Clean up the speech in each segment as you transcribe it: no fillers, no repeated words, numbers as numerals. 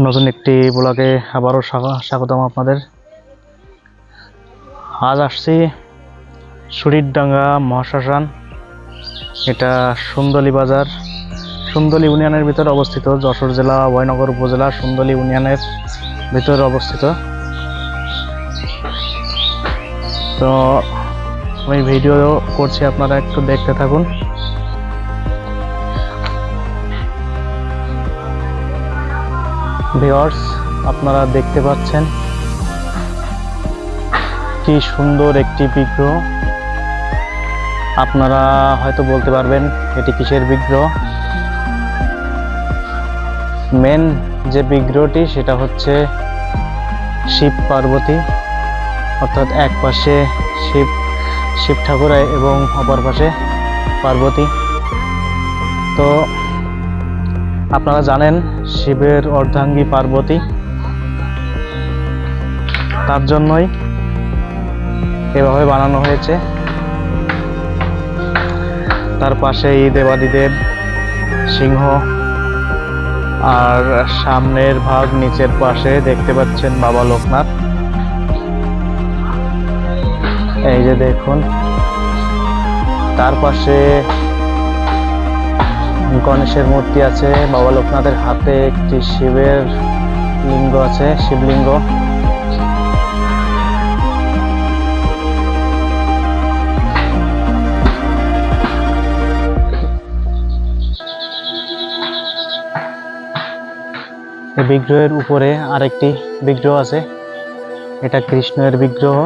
নতুন একটি ব্লগে আবারও স্বাগতম আপনাদের। আজ আসছি সুরিরডাঙ্গা মহাশ্মশান। এটা সুন্দলী বাজার, সুন্দলী ইউনিয়নের ভিতরে অবস্থিত। যশোর জেলা অভয়নগর উপজেলা সুন্দলী ইউনিয়নের ভিতরে অবস্থিত। তো আমি ভিডিও করছি, আপনারা একটু দেখতে থাকুন। ভিউয়ার্স, আপনারা দেখতে পাচ্ছেন কি সুন্দর একটি বিগ্রহ। আপনারা হয়তো বলতে পারবেন এটি কিসের বিগ্রহ। মেন যে বিগ্রহটি সেটা হচ্ছে শিব পার্বতী, অর্থাৎ এক পাশে শিব ঠাকুর এবং অপর পাশে পার্বতী। তো আপনারা জানেন শিবের অর্ধাঙ্গী পার্বতী, তার জন্যই এভাবে বানানো হয়েছে। তার পাশেই দেবাদিদেব সিংহ, আর সামনের ভাগ নিচের পাশে দেখতে পাচ্ছেন বাবা লোকনাথ। এই যে দেখুন, তার পাশে গণেশের মূর্তি আছে। বাবা লোকনাথের হাতে একটি শিবের লিঙ্গ আছে, শিবলিঙ্গ। এই বিগ্রহের উপরে আরেকটি বিগ্রহ আছে, এটা কৃষ্ণের বিগ্রহ।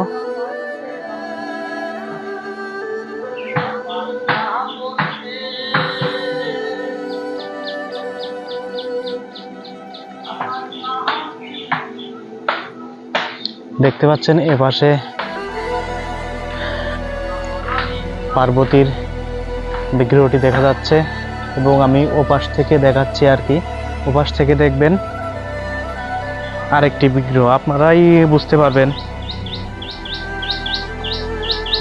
দেখতে পাচ্ছেন এপাশে পার্বতীর বিগ্রহটি দেখা যাচ্ছে, এবং আমি ওপাশ থেকে দেখাচ্ছি আর কি। ওপাশ থেকে দেখবেন আরেকটি বিগ্রহ, আপনারাই বুঝতে পারবেন।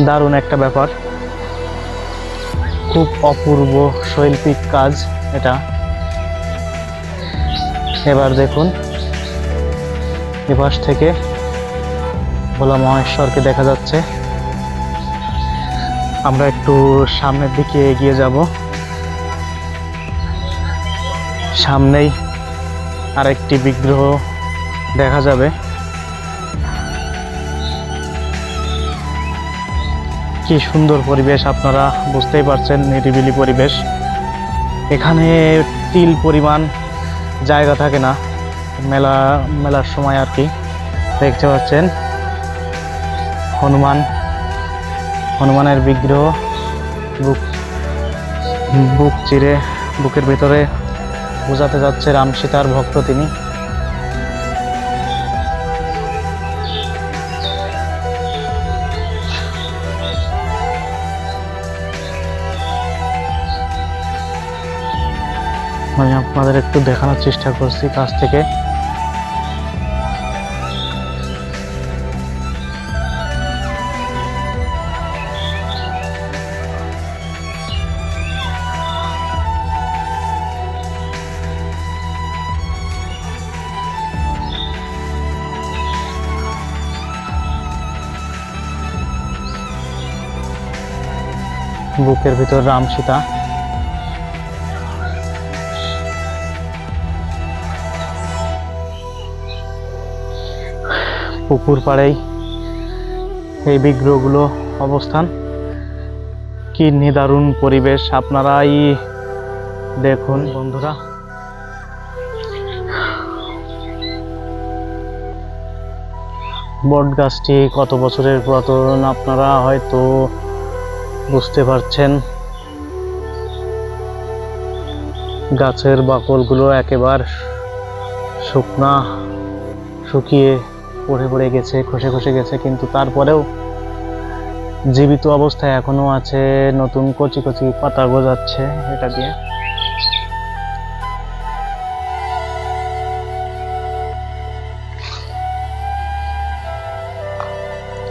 দারুণ একটা ব্যাপার, খুব অপূর্ব শৈল্পিক কাজ এটা। এবার দেখুন এপাশ থেকে ভোলা মহেশ্বরকে দেখা যাচ্ছে। আমরা একটু সামনের দিকে এগিয়ে যাব, সামনেই আরেকটি বিগ্রহ দেখা যাবে। কি সুন্দর পরিবেশ, আপনারা বুঝতেই পারছেন, নিরিবিলি পরিবেশ। এখানে তিল পরিমাণ জায়গা থাকে না মেলার সময় আর কি। দেখতে পাচ্ছেন হনুমানের বিগ্রহ, বুক চিরে বুকের ভিতরে বোঝাতে যাচ্ছে রাম সীতার ভক্ত তিনি। আমি আপনাদের একটু দেখানোর চেষ্টা করছি কাছ থেকে। বুকের ভিতর রাম সীতা। পুকুর পাড়েই এই বিগ্রহগুলো অবস্থান। কি নিদারুণ পরিবেশ, আপনারাই দেখুন বন্ধুরা। বট গাছটি কত বছরের পুরাতন আপনারা হয়তো বুঝতে পারছেন গাছের বাকলগুলো একেবারে শুকিয়ে পড়ে পড়ে গেছে, খসে খসে গেছে, কিন্তু তারপরেও জীবিত অবস্থায় এখনো আছে, নতুন কচি কচি পাতা গজাচ্ছে এটা দিয়ে।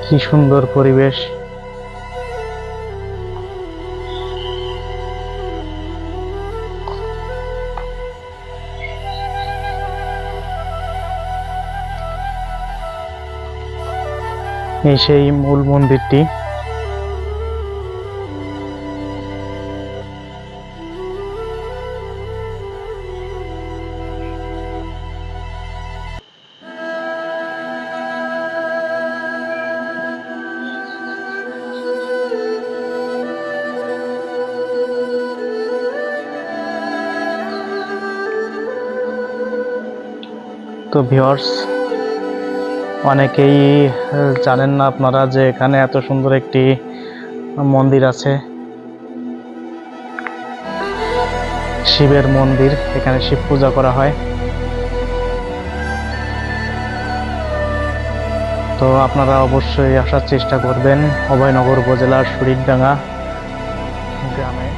কি সুন্দর পরিবেশ। এই সেই মূল মন্দিরটি। তো ভিউয়ার্স, অনেকেই জানেন না আপনারা যে এখানে এত সুন্দর একটি মন্দির আছে, শিবের মন্দির। এখানে শিব পূজা করা হয়। তো আপনারা অবশ্যই আসার চেষ্টা করবেন অভয়নগর উপজেলার শরীরডাঙ্গা গ্রামে।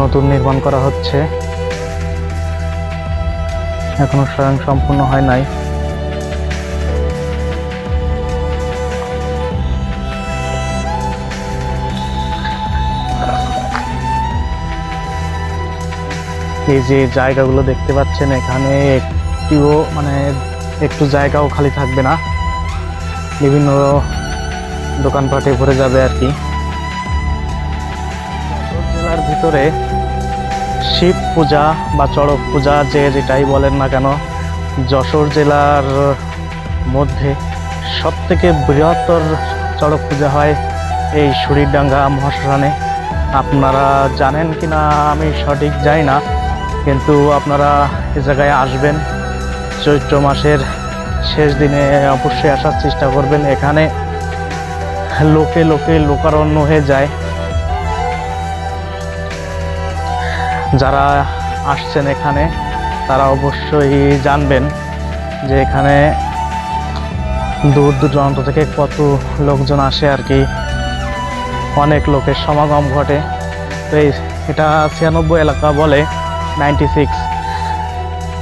নতুন নির্মাণ করা হচ্ছে, এখনো স্বয়ং সম্পূর্ণ হয় নাই। এই যে জায়গাগুলো দেখতে পাচ্ছেন, এখানে একটু জায়গাও খালি থাকবে না, বিভিন্ন দোকানপাটে ভরে যাবে আর কি। জেলার ভিতরে শিব পূজা বা চড়ক পূজা যে যেটাই বলেন না কেন, যশোর জেলার মধ্যে সবথেকে বৃহত্তর চড়ক পূজা হয় এই শরীরডাঙ্গা মহাশ্মশানে। আপনারা জানেন কিনা আমি সঠিক জানি না, কিন্তু আপনারা এ জায়গায় আসবেন চৈত্র মাসের শেষ দিনে, অবশ্যই আসার চেষ্টা করবেন। এখানে লোকে লোকে লোকারণ্য হয়ে যায়। যারা আসছেন এখানে তারা অবশ্যই জানবেন যে এখানে দূর দূরান্ত থেকে কত লোকজন আসে আর কি, অনেক লোকের সমাগম ঘটে। তো এটা 96 এলাকা বলে, 96।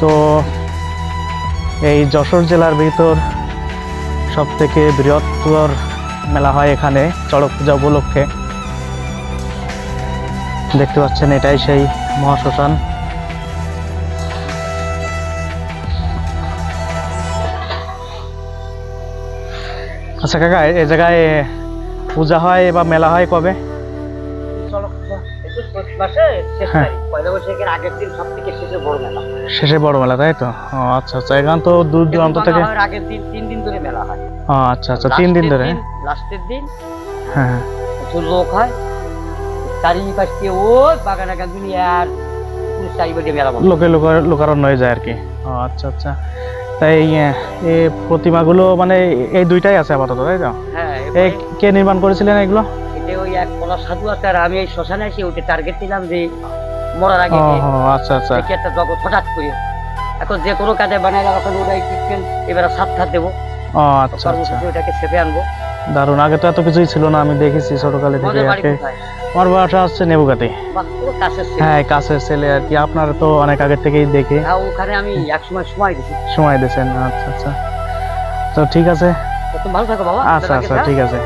তো এই যশোর জেলার ভিতর সব থেকে বৃহত্তর মেলা হয় এখানে চড়ক পূজা উপলক্ষে। দেখতে পাচ্ছেন এটাই সেই মহাশ্মশান। আচ্ছা কাকা, এই জায়গায় পূজা হয় বা মেলা হয় কবে? শেষে বড় মেলা, তাই তো? আচ্ছা আচ্ছা, এখান তো দূর দূরান্ত থেকে। আগের দিন 3 দিন ধরে মেলা হয়। আচ্ছা আচ্ছা, 3 দিন ধরে। লাস্টের দিন হ্যাঁ প্রচুর লোক হয়, চারিপাশে ওই বাগানা গাছগুলি আর চারিপাশে মেলা লোকে লোকারণ্য হয়ে যায় আর কি। আচ্ছা আচ্ছা, তাই এই প্রতিমাগুলো মানে এই দুইটাই আছে আপাতত, তাই তো? হ্যাঁ। কে নির্মাণ করেছিলেন এগুলো? এটা ওই এক পলা সাধু আছে, আর আমি এই শ্মশানে এসে ওইটা টার্গেট দিলাম যে মরার আগে। আচ্ছা আচ্ছা, একটা জগৎ হঠাৎ করে এখন যে কোনো কাজে বানাইলাম, এখন ওটাই কিনছেন, এবারে সাত দেবো। আচ্ছা আচ্ছা, ওইটাকে ছেপে আনবো। দারুণ, আগে তো এত কিছুই ছিল না, আমি দেখেছি ছোটকালে থেকে। আমার বাসা হচ্ছে নেবুকাতে। হ্যাঁ, কাছের ছেলে আর কি, আপনার তো অনেক আগের থেকেই দেখে। ওখানে আমি একসময় সময় দিয়েছেন। আচ্ছা আচ্ছা, তো ঠিক আছে, ভালো থাকো বাবা। আচ্ছা আচ্ছা, ঠিক আছে,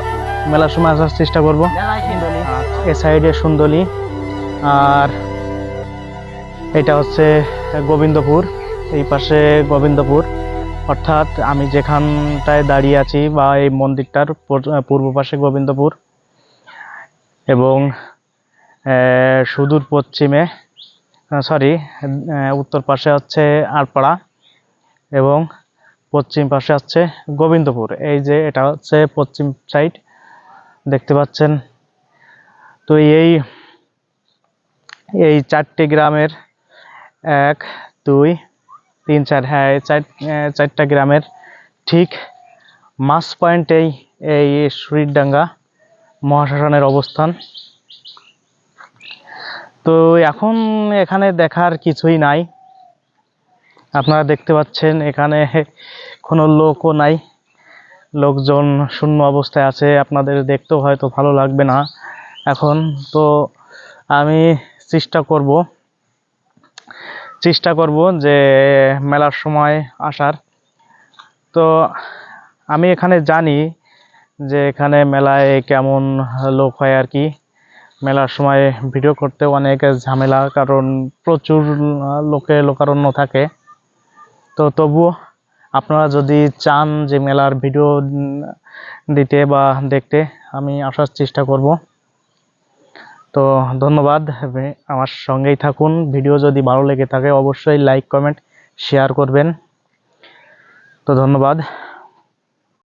মেলার সময় আসার চেষ্টা করবো। এই সাইডে সুন্দলী, আর এটা হচ্ছে গোবিন্দপুর, এই পাশে গোবিন্দপুর। অর্থাৎ আমি যেখানটায় দাঁড়িয়ে আছি বা এই মন্দিরটার পূর্ব পাশে গোবিন্দপুর, এবং সুদূর পশ্চিমে উত্তর পাশে হচ্ছে আড়পাড়া, এবং পশ্চিম পাশে হচ্ছে গোবিন্দপুর। এই যে এটা হচ্ছে পশ্চিম সাইড, দেখতে পাচ্ছেন। তো এই 4টে গ্রামের 1 2 3 4, হ্যাঁ, 4টা গ্রামের ঠিক মাছ পয়েন্টেই এই সুরিরডাঙ্গা মহাশ্মশানের অবস্থান। তো এখন এখানে দেখার কিছুই নাই, আপনারা দেখতে পাচ্ছেন এখানে কোনো লোকও নাই, লোকজন শূন্য অবস্থায় আছে। আপনাদের দেখতেও হয়তো ভালো লাগবে না এখন। তো আমি চেষ্টা করব যে মেলার সময় আসার। তো আমি এখানে জানি যে এখানে মেলায় কেমন লোক হয় আর কি। মেলার সময় ভিডিও করতে অনেক ঝামেলা, কারণ প্রচুর লোকারণ্য থাকে। তো তবুও আপনারা যদি চান যে মেলার ভিডিও দিতে বা দেখতে, আমি আসার চেষ্টা করব। তো ধন্যবাদ, আমার সঙ্গেই থাকুন। ভিডিও যদি ভালো লেগে থাকে অবশ্যই লাইক, কমেন্ট, শেয়ার করবেন। তো ধন্যবাদ।